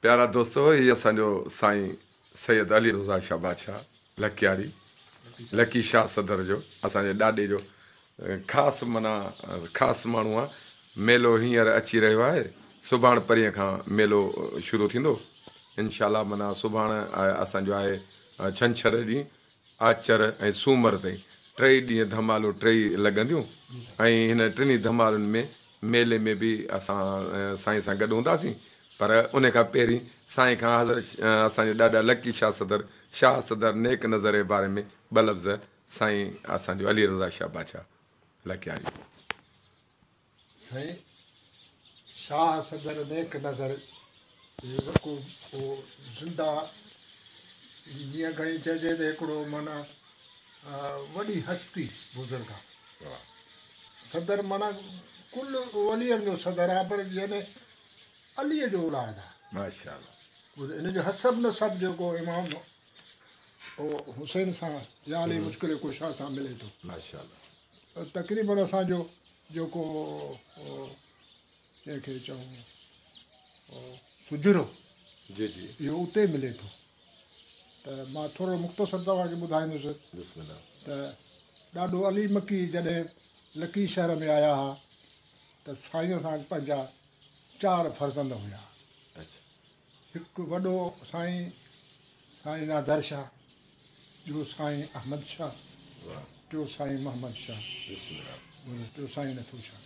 प्यारा दोस्तों, ये असांजो साईं सैयद अली रज़ा शाह बादशाह लकियारी लकी शाह सदर जो असांजे ॾाॾे जो ख़ासि माना ख़ासि माण्हू आहे। मेलो हींअर अची रहियो आहे। सुभाणे परीहं खां मेलो शुरू थींदो इनशाला। माना सुभाणे असांजो आहे छंछरु ॾींहुं आचर ऐं सूमर ताईं 3 ॾींहं धमालो 3 लॻंदियूं। ऐं हिन 3 धमालुनि में मेले में बि असां साईं सां गॾु हूंदासीं। पर उन खां पहिरीं साईं खां असांजे ॾाढा लकी शाह सदर नेक नज़र जे बारे में 2 लफ़्ज़ साईं असांजो अली रज़ा शाह बादशाह लकियारी। साईं शाह सदर नेक नज़र को ज़िंदा जीअं घणी चइजे त हिकिड़ो माना वॾी हस्ती बुज़ुर्ग आहे। सदर माना कुल वलियनि जो सदर आहे, पर यानी अलीअ जो औलाद आहे माशाअल्लाह। इन जो हसब नसब जेको इमाम हुसैन सां या अली मुश्किल कुशा सां मिले थो माशाअल्लाह। तक़रीबन असांजो जेको कंहिंखे चऊं सुजरो जी जी इहो उते मिले थो। त मां थोरो मुख़्तसर तव्हांखे ॿुधाईंदुसि त ॾाढो अली मकी जॾहिं लकी शहर में आया हुआ त साईं सां पंहिंजा 4 फ़र्ज़ंद हुया। हिकु वॾो साईं नादर शाह, ॿियो साईं अहमद शाह, टियों साईं मोहम्मद शाह, टियों साईं नथू शाह।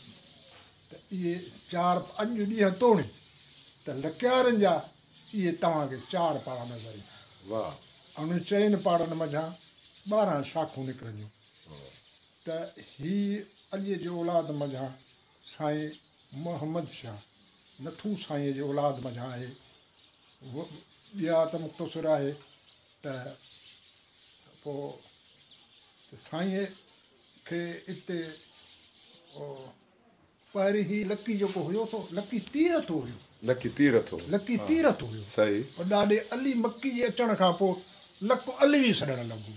त इहे 4 अॼु ॾींहं तोड़ी त लकियारनि जा इहे तव्हांखे 4 पाड़ा नज़र ईंदा। वाह। ऐं उन 4 पाड़नि मथां 12 शाखूं निकिरंदियूं। त हीअ अलीअ जे औलाद मथां साईं मोहम्मद शाह नथू साईं जे औलाद मथां आहे। ॿिया त मुख़्तसिर आहे त पोइ साईं खे हिते पहिरीं ई लकी जेको हुयो सो लकी तीरथ हुयो। लकी तीरथ हुयो सही। पर ॾाढे अली मकी जे अचण खां पोइ लक अलवी सॾणु लॻो।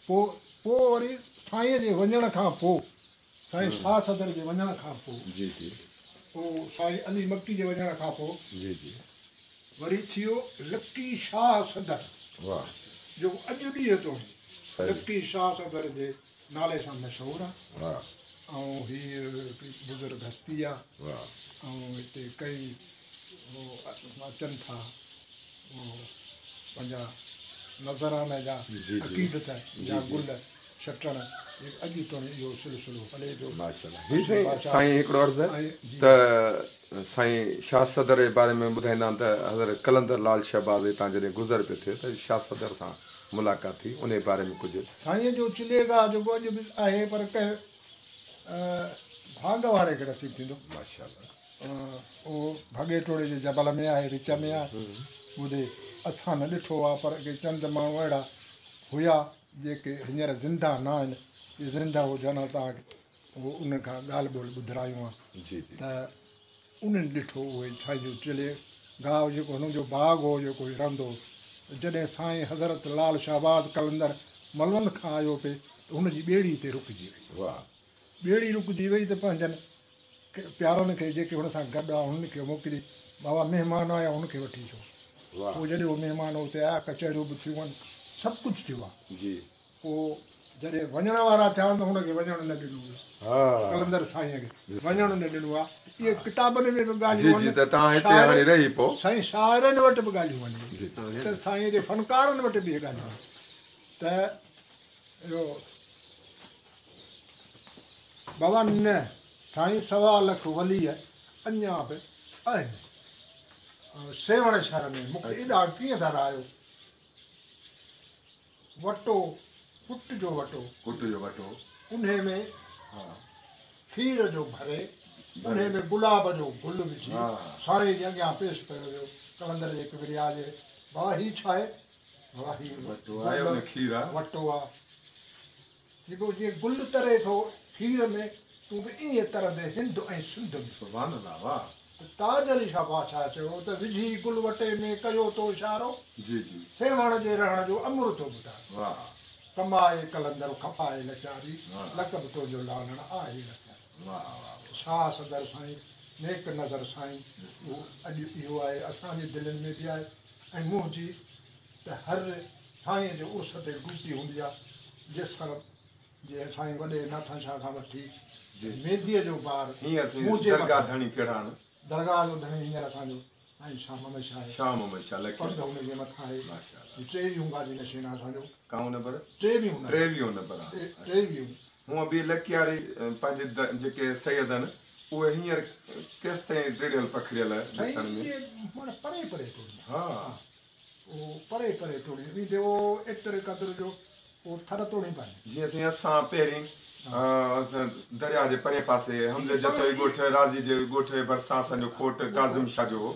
पोइ वरी साईं जे वञण खां पोइ साईं शाह सदर जे वञण खां पोइ जी जी पोइ साईं अली मकी जे वञण खां पोइ जी जी वरी थियो लकी शाह सदर। वाह। जो अॼु ॾींहं तो लकी शाह सदर जे नाले सां मशहूरु आहे। वाह। ऐं हीअ बुज़ुर्ग हस्ती आहे। वाह। ऐं हिते कई अचनि था पंहिंजा नज़राने जा अक़ीदत जा गुल छटण अॼु ताईं इहो सिलसिलो हले पियो माशाअल्लाह। साईं हिकिड़ो अर्ज़ु त साईं शाह सदर जे बारे में ॿुधाईंदा आहिनि त हज़रत कलंदर लाल शहबाज़ हितां जॾहिं गुज़र पियो थिए त शाह सदर सां मुलाक़ात थी। उन बारे में कुझु साईं जो चिलेगा जेको अॼु बि आहे, पर कंहिं भाग वारे खे नसीब थींदो माशाअल्लाह। उहो भागे टोड़े जे जबल में आहे, विच में आहे। ॿुधे असां न ॾिठो आहे, पर के चंद माण्हू अहिड़ा हुया जेके हींअर ज़िंदा न आहिनि। इहे ज़िंदा हुजनि तव्हांखे उहो उन खां ॻाल्हि ॿोल्हि ॿुधायूं आहे जी त उन्हनि ॾिठो उहे साईं जो चिले गांव जेको हुननि जो बाग़ हो जेको रहंदो हो। जॾहिं साईं हज़रत लाल शहबाज़ कलंदर मलवंद खां आयो पिए त हुनजी ॿेड़ी हिते रुकिजी वई। वाह। ॿेड़ी रुकिजी वई त पंहिंजनि प्यारनि खे जेके हुन सां गॾु आहे हुननि खे मोकिली, बाबा महिमान आया हुनखे वठी अचो। पोइ जॾहिं उहे महिमान हुते आया कचहरियूं बि थियूं आहिनि, सभु कुझु थियो आहे जी। पोइ जॾहिं वञण वारा थिया त हुनखे वञणु न ॾिनो वियो। कलंदर साईं खे वञणु न ॾिनो आहे। इहे किताबनि में बि ॻाल्हियूं आहिनि, साईं शाइरनि वटि बि ॻाल्हियूं आहिनि, त साईं जे फ़नकारनि वटि बि इहे ॻाल्हियूं आहिनि। त इहो बाबा न साईं 1.25 लख वली अञा बि आहिनि सेवण शहर में। मूंखे एॾा कीअं था आयो वटो कुट जो वटो उन में खीर जो भरे उन में गुलाब जो गुल विझी साईं जे अॻियां पेश कयो वियो। कलंदर जे हिकु विरिया जे बाबा हीअ छा आहे? बाबा हीअ वटो आहे जेको जीअं गुल तरे थो खीर में, तूं बि ईअं तरंदे हिंद ऐं सिंध में। ताज अली शाह बादशाह चयो त विझी गुल वटे में कयो तो इशारो जी जी सेवण जे रहण जो अमृत थो ॿुधाए। कमाए कलंदर खपाए लचारी लकब तुंहिंजो लालण आहे लचारी। शाह सदर साईं नेक नज़र साईं उहो अॼु इहो आहे असांजे दिलनि में बि आहे ऐं मुंहिंजी त हर साईं जे उर्स ते ड्यूटी हूंदी आहे जेसिताईं जीअं साईं वॾे नाथा शाह खां वठी मेंदीअ जो ॿार मुंहिंजे दरगाह जो धणी हींअर असांजो साईं शाह मोहम्मद शाह आहे पंध हुनजे मथां आहे 23 गाजी नशीन असांजो काऊं नंबर 23 नंबर 23 हूअं बि लकियारी पंहिंजे जेके सैयद आहिनि उहे हींअर केसि ताईं टिड़ियल पखड़ियल ॾिसण में परे परे टोड़ी हा उहो परे परे टोड़ी वींदे उहो एतिरे क़दुरु जो उहो थर तोड़ी पए जीअं साईं असां पहिरीं दरिया जे परे पासे हमज़े जतोई ॻोठ राज़ी जे ॻोठ जे भरिसां असांजो कोट काज़िम शाह जो हो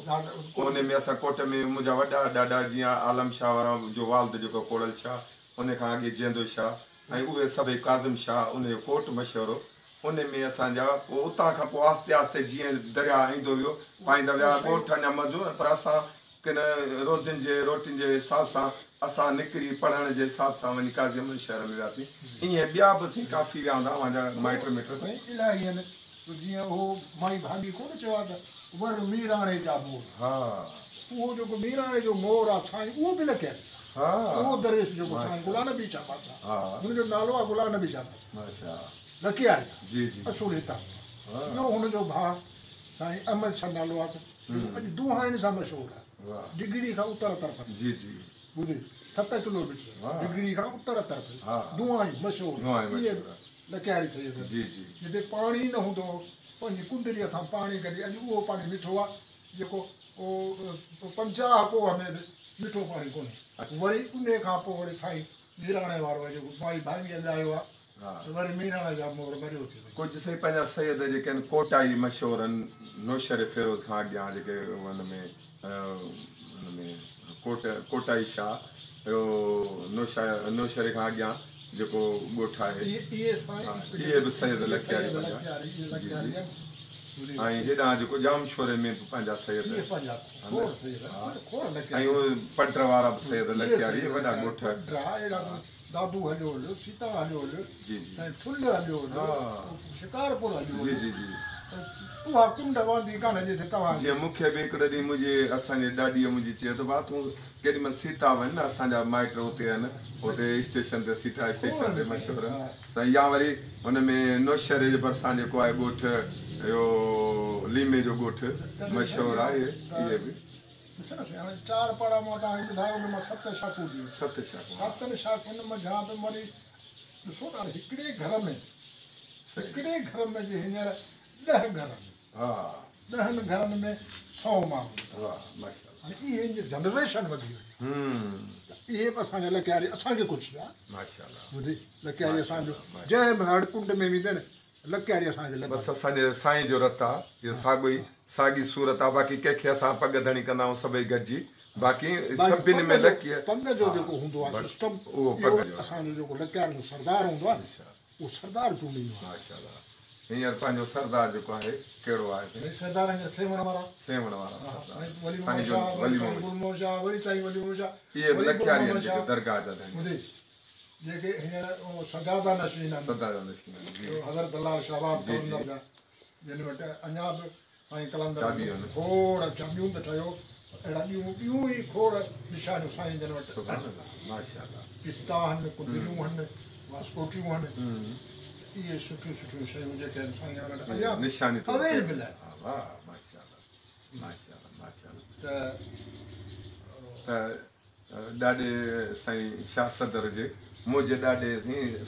उन में असां कोट में मुंहिंजा वॾा ॾाॾा जीअं आलम शाह वारा जो वाल्द जेको कोड़ल शाह उन खां अॻे जेंदो शाह ऐं उहे सभई काज़िम शाह उनजो कोट मशहूरु हो उन में असांजा पोइ उतां खां पोइ आहिस्ते आहिस्ते जीअं दरिया ईंदो वियो पाईंदा विया ॻोठ अञा मज़ो पर असां किन रोज़नि जे रोटियुनि जे हिसाब सां असां निकिरी पढ़ण जे हिसाब सां वञी काज़िम शहर में वियासीं ईअं ॿिया बि असीं काफ़ी विया हूंदा मुंहिंजा माइट मिट इलाही आहिनि जीअं उहो माई भाॼी कोन चयो आहे त वर मीराणे जा मोर हा उहो जेको मीराणे जो मोर आहे साईं उहो बि लकियल हा उहो दरेश जेको साईं गुलाम नबी शाह बादशाह हुनजो नालो आहे गुलाम नबी शाह बादशाह लकियाल जी जी असुल हितां ॿियो हुनजो भाउ साईं अहमद शाह नालो आहे अॼु दुहाइन सां मशहूरु आहे डिगड़ी खां उतर तरफ़ जी जी ॿुधी 7 किलोमीटर डिगड़ी खां उतर तरफ़ दुहाई मशहूरु इहे लकियारी सैयद जी जी जिते पाणी न हूंदो पंहिंजी कुंदरीअ सां पाणी कढी अॼु उहो पाणी मिठो आहे जेको उहो 50 कोह में मिठो पाणी कोन्हे वरी उन खां पोइ वरी साईं मीराणे वारो आहे जेको माई भाॼी हलायो आहे वरी मीराणे जा मोर मरियो थी कुझु सही पंहिंजा सैयद जेके आहिनि कोटाई मशहूरु आहिनि नौशर फिरोज़ खां अॻियां जेके हुन में कोटाई शाह इहो नौशरे खां अॻियां जेको ॻोठ आहे इहे बि सैयद लकियारी ऐं हेॾां जेको जामशोरे में बि पंहिंजा सैयद ऐं उहे पट वारा बि सैयद लकियारी वॾा ॻोठ दादू हलियो हलियो सीता हलियो हलियो जी ऐं थुल हलियो हलियो शिकारपुर हलियो जी जी जी उहा कुंड वांदी कान्हे जिते तव्हां जीअं मूंखे बि हिकिड़े ॾींहुं मुंहिंजे असांजे ॾाॾीअ मुंहिंजी चयो त भाउ तूं केॾीमहिल सीता वञ न असांजा माइट हुते आहिनि हुते स्टेशन ते सीता स्टेशन ते मशहूरु आहे या वरी हुन में नौशहरे जे भरिसां जेको आहे ॻोठ इहो लीमे जो ॻोठ मशहूरु आहे इहे बि हाणे 4 पाड़ा मां तव्हांखे ॿुधायो हुन मां 7 शाखूं थी 7 शाखुनि में जहां त वरी ॾिसो न हिकिड़े घर में जे हींअर 10 घर आहिनि 10 घरनि में 100 माण्हू हाणे इहे जनरेशन वधी वई इहे बि असांजा लकियारी असांखे कुझु आहे ॿुधी लकियारी असांजो जंहिं बि हर कुंड में वेंदे न लकियारी असांखे बसि असांजे साईं जो रत आहे इहो साॻी सूरत आहे बाक़ी कंहिंखे असां पग धणी कंदा आहियूं सभई गॾिजी बाक़ी सभिनी में लकीअ पंग जो जेको हूंदो आहे सिस्टम उहो असांजो जेको लकियार जो सरदार हूंदो आहे उहो सरदार चूंडींदो आहे माशाल्लाह हींअर पंहिंजो सरदार जेको आहे कहिड़ो आहे सरदार सेवण वारा इहे बि लकियारी आहिनि जेके दरगाह जा ॿुधी जेके हींअर सजादा नशीन आहिनि हज़रत अलाह शहबाज़ जिन वटि अञा बि साईं कलंदर खोड़ चाबियूं त ठहियो अहिड़ा ॿियूं ई खोड़ निशानियूं साईं जन वटि पिस्ता आहिनि कुंदरियूं आहिनि वास्कोटियूं आहिनि इहे सुठियूं सुठियूं शयूं जेके आहिनि साईं वटि अवेलेबल त ॾाढे साईं शाह सदर जे मुंहिंजे ॾाढे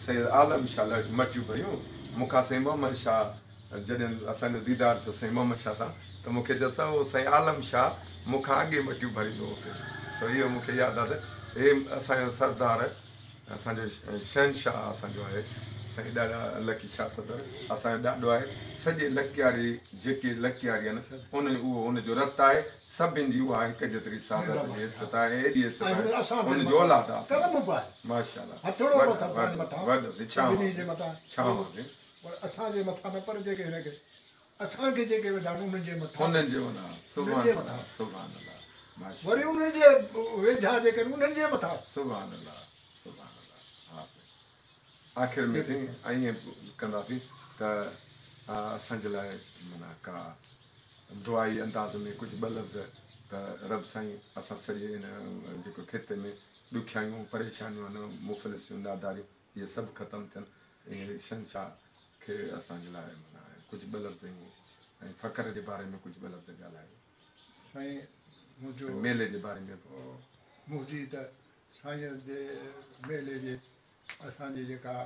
साईं आलम शाह मटियूं कयूं मूंखां साईं मोहम्मद शाह जॾहिं असांजो दीदार थियो साईं मोहम्मद शाह सां त मूंखे चयो उहो साईं आलम शाह मूंखां अॻे मटियूं भरींदो हुते सो इहो मूंखे यादि आहे त हे असांजो सरदार असांजो शहनशाह असांजो आहे साईं ॾाढा लकी शाह सदर असांजो ॾाढो आहे सॼे लकियारी जेके लकियारी आहिनि उहो उनजो रत आहे सभिनि जी उहा हिकु जेतिरी सादर जी इज़त आहे एॾी इज़त आहे उनजो औलाद आहे माशाल्लाह असांजे मथां न पर जेके हिनखे असांखे जेके उन्हनि जे मथां वरी उन्हनि जे वेझा जेके उन्हनि जे मथां आख़िर में थी ईअं कंदासीं त असांजे लाइ माना का दुआई अंदाज़ में कुझु ॿ लफ़्ज़ त रब साईं असां सॼे हिन जेको खेते में ॾुखियायूं परेशानियूं आहिनि मुफ़लिसियूं नादारियूं इहे सभु ख़तमु थियनि ऐं शहंशाह खे असांजे लाइ माना कुझु ॿ लफ़्ज़ ऐं फ़ख़्र जे बारे में कुझु ॿ लफ़्ज़ ॻाल्हायो साईं मुंहिंजो मेले जे बारे में मुंहिंजी त साईं जे मेले जे असांजी जेका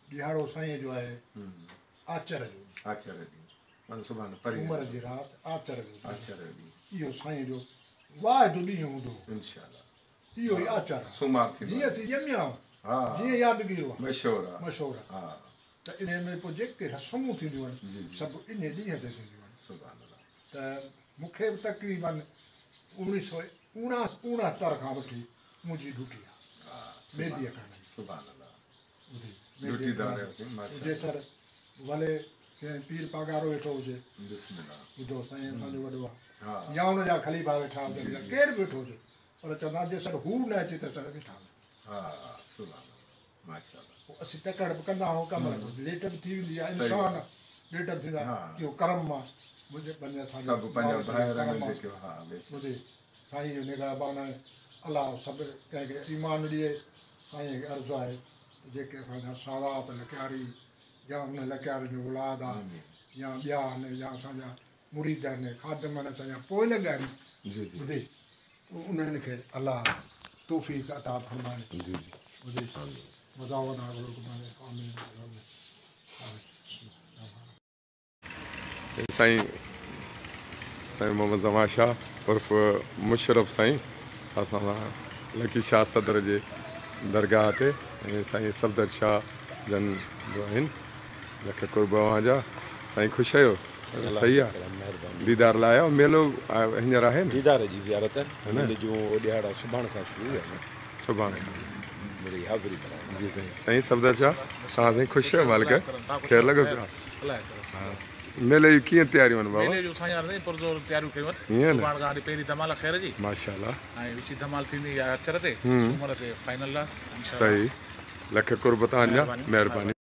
ॾियारो साईं जो आहे आचर जो आचार्य ॾींहुं माना सुभाणे सूमर जी राति आचर जो आचार्य ॾींहुं इहो साईं जो वाहिदो ॾींहुं हूंदो इंशाअल्लाह इहो ई आचर आहे सूमर थींदो जीअं असीं ॼमिया हा जीअं यादगिरी आहे मशहूरु आहे मशहूरु आहे हा त इन में पोइ जेके रस्मूं थींदियूं जी, आहिनि जी। सभु इन ॾींहं ते थींदियूं आहिनि सुभाणे अल्लाह त मूंखे बि तक़रीबन 1969 खां वठी मुंहिंजी ड्यूटी आहे मेदीअ खां सुभाणे अल्लाह ॿुधी ड्यूटीदार आहियो माशाअल्लाह जेसर भले साईं पीर पागारो वेठो हुजे बिस्मिल्लाह ॿुधो साईं असांजो वॾो आहे हा या हुनजा ख़लीफ़ा वेठा हुजनि या केरु बि वेठो हुजे पर चवंदा जेसर हू न अचे त सर वेठा हुजनि हा सुभाणे माशाअल्लाह पोइ असीं तकड़ बि कंदा आहियूं कम लेट बि थी वेंदी आहे सही इंसान लेट बि थींदा हा। इहो कर्म आहे मुंहिंजे पंहिंजे असांजो सभु पंहिंजा भारत जो भाइर कर्म में आहे। जेके हा बेशक ॿुधे साईं जो निगहबान आहे अलाह सभु कंहिंखे ईमान ॾिए साईं खे अर्ज़ु आहे जेके असांजा सादात लकियारी या हुन लकियारी जो औलाद आहे आमीन। या ॿिया आहिनि या असांजा मुरीद आहिनि ख़ादिम आहिनि असांजा पोइ लॻा आहिनि जी जी ॿुधे उन्हनि खे अलाह तौफ़ीक़ अता फरमाए जी जी ॿुधे वधावना घुमाए आमीन साईं साईं मोहम्मद ज़मा शाह उर्फ़ मुशरफ साईं असां लकी शाह सदर जे दरगाह ते ऐं साईं सफदर शाह जन जो आहिनि लख कुर्ब जा साईं ख़ुशि आहियो सही आहे दीदार लाइ आयो मेलो हींअर आहे न दीदार जी ज़ियारत हिन जूं ॾियारा सुभाणे खां शुरू आहे सुभाणे मेरी हाज़िरी पर जी साईं साईं सफदर शाह तव्हां साईं ख़ुशि आहियो मालिक ख़ैरु लॻो पियो हा मेले जी कीअं तयारियूं आहिनि बाबा मेले जो साईं यार पुरज़ोर तयारियूं कयूं ईअं न सुभाणे खां वठी पहिरीं धमाल ख़ैर जी माशाअल्लाह ऐं विची धमाल थींदी आहे अचर ते सूमर ते फाइनल आहे सही लख कुर्ब तव्हांजा महिरबानी